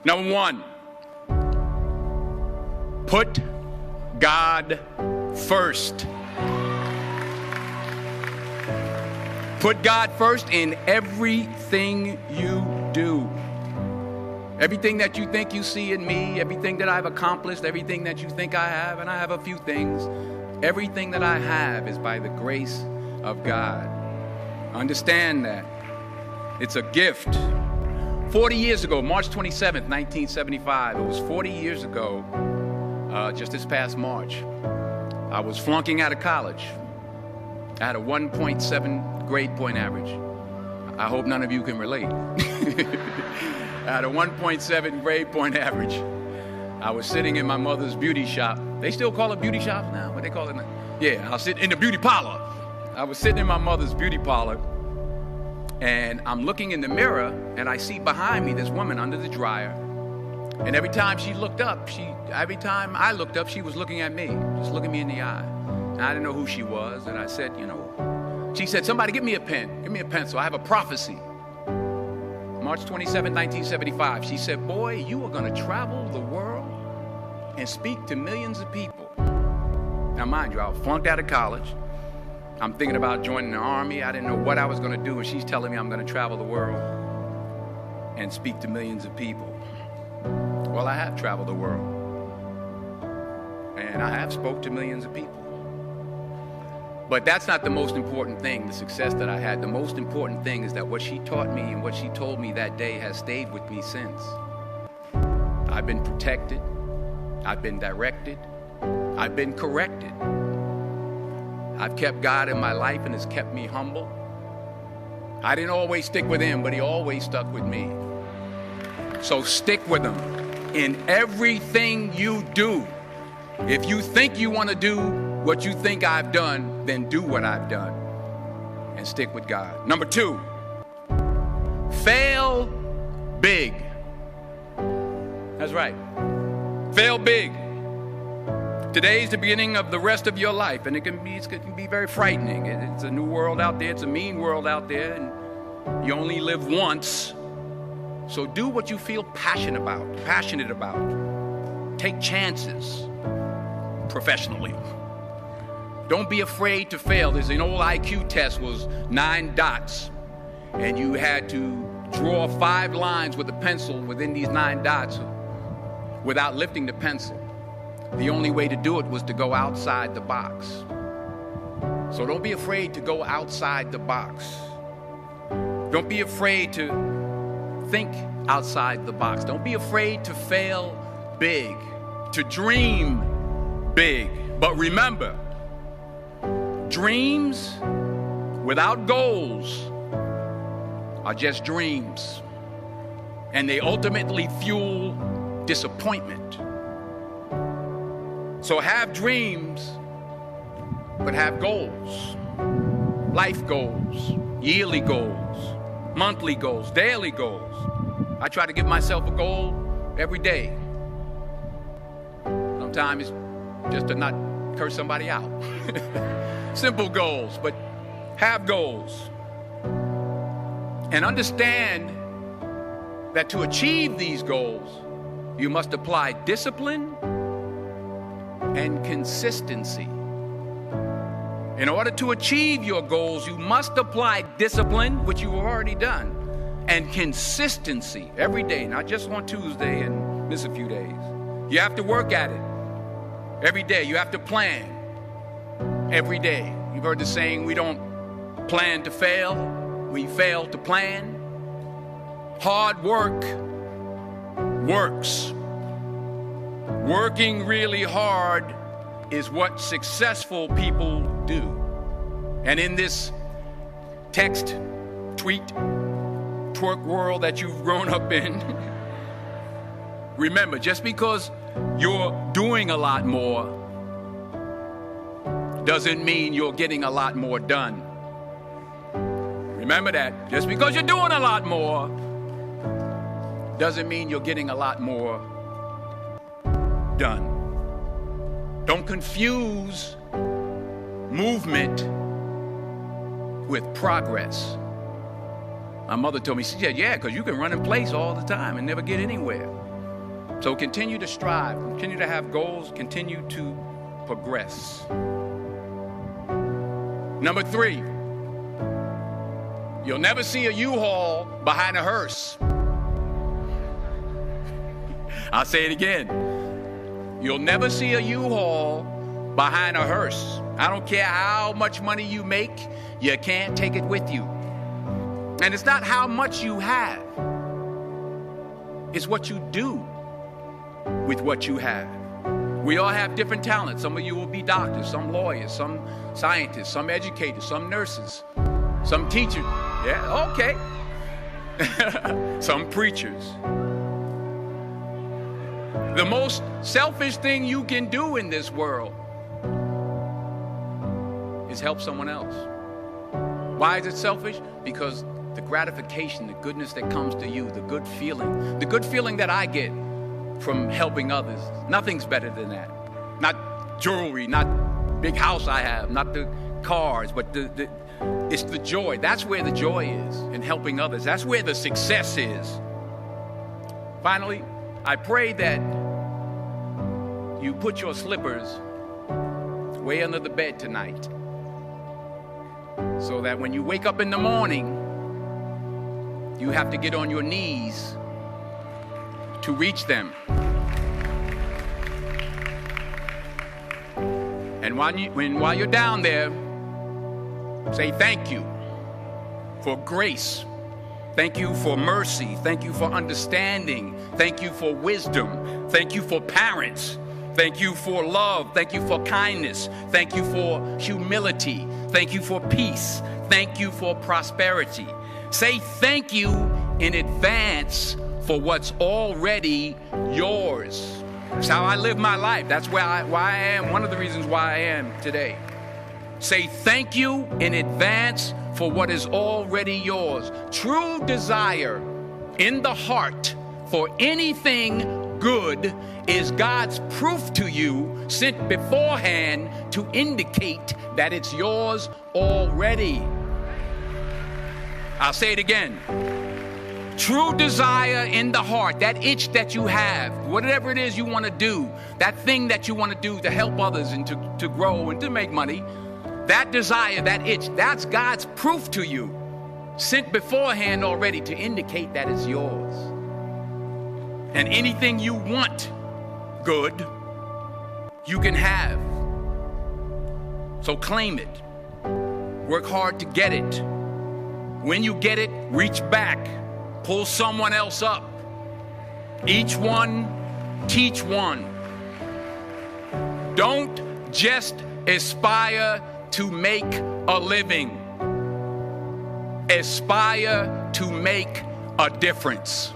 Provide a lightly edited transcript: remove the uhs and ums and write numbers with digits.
Number one, put God first. Put God first in everything you do. Everything that you think you see in me, everything that I've accomplished, everything that you think I have, and I have a few things, everything that I have is by the grace of God. Understand that. It's a gift. 40 years ago, March 27th, 1975, it was 40 years ago, just this past March, I was flunking out of college. I had a 1.7 grade point average. I hope none of you can relate. I had a 1.7 grade point average. I was sitting in my mother's beauty shop. They still call it beauty shops now? What they call it now? Yeah, I was sitting in the beauty parlor. I was sitting in my mother's beauty parlor, and I'm looking in the mirror, and I see behind me this woman under the dryer. And every time I looked up, she was looking at me, just looking me in the eye. And I didn't know who she was, and I said, she said, somebody give me a pen, give me a pencil, I have a prophecy. March 27, 1975, she said, boy, you are gonna travel the world and speak to millions of people. Now mind you, I was flunked out of college. I'm thinking about joining the army. I didn't know what I was gonna do, and she's telling me I'm gonna travel the world and speak to millions of people. Well, I have traveled the world, and I have spoke to millions of people. But that's not the most important thing, the success that I had. The most important thing is that what she taught me and what she told me that day has stayed with me since. I've been protected, I've been directed, I've been corrected. I've kept God in my life, and it's kept me humble. I didn't always stick with him, but he always stuck with me. So stick with him in everything you do. If you think you want to do what you think I've done, then do what I've done and stick with God. Number two, fail big. That's right. Fail big. Today's the beginning of the rest of your life, and it can be very frightening. It's a new world out there. It's a mean world out there, and you only live once. So do what you feel passionate about. Take chances professionally. Don't be afraid to fail. There's an old IQ test, was 9 dots, and you had to draw 5 lines with a pencil within these 9 dots without lifting the pencil. The only way to do it was to go outside the box. So don't be afraid to go outside the box. Don't be afraid to think outside the box. Don't be afraid to fail big, to dream big. But remember, dreams without goals are just dreams, and they ultimately fuel disappointment. So have dreams, but have goals. Life goals, yearly goals, monthly goals, daily goals. I try to give myself a goal every day. Sometimes it's just to not curse somebody out. Simple goals, but have goals. And understand that to achieve these goals, you must apply discipline and consistency. In order to achieve your goals, you must apply discipline, which you have already done, and consistency every day, not just on Tuesday and miss a few days. You have to work at it every day. You have to plan every day. You've heard the saying, we don't plan to fail, we fail to plan. Hard work works. Working really hard is what successful people do. And in this text, tweet, twerk world that you've grown up in, remember, just because you're doing a lot more doesn't mean you're getting a lot more done. Remember that. Just because you're doing a lot more doesn't mean you're getting a lot more done. Don't confuse movement with progress. My mother told me, she said, yeah, because you can run in place all the time and never get anywhere. So continue to strive, continue to have goals, continue to progress. Number 3, you'll never see a U-Haul behind a hearse. I'll say it again. You'll never see a U-Haul behind a hearse. I don't care how much money you make, you can't take it with you. And it's not how much you have. It's what you do with what you have. We all have different talents. Some of you will be doctors, some lawyers, some scientists, some educators, some nurses, some teachers. Yeah, okay. Some preachers. The most selfish thing you can do in this world is help someone else. Why is it selfish? Because the gratification, the goodness that comes to you, the good feeling that I get from helping others, nothing's better than that. Not jewelry, not big house I have, not the cars, but it's the joy. That's where the joy is, in helping others. That's where the success is. Finally, I pray that you put your slippers way under the bed tonight, so that when you wake up in the morning, you have to get on your knees to reach them. And while you're down there, say thank you for grace. Thank you for mercy. Thank you for understanding. Thank you for wisdom. Thank you for parents. Thank you for love. Thank you for kindness. Thank you for humility. Thank you for peace. Thank you for prosperity. Say thank you in advance for what's already yours. That's how I live my life. That's why I am. One of the reasons why I am today. Say thank you in advance for what is already yours. True desire in the heart for anything good is God's proof to you, sent beforehand to indicate that it's yours already. I'll say it again. True desire in the heart, that itch that you have, whatever it is you want to do, that thing that you want to do to help others and to grow and to make money, that desire, that itch, that's God's proof to you, sent beforehand already to indicate that it's yours. And anything you want good, you can have. So claim it. Work hard to get it. When you get it, reach back. Pull someone else up. Each one, teach one. Don't just aspire to make a living. Aspire to make a difference.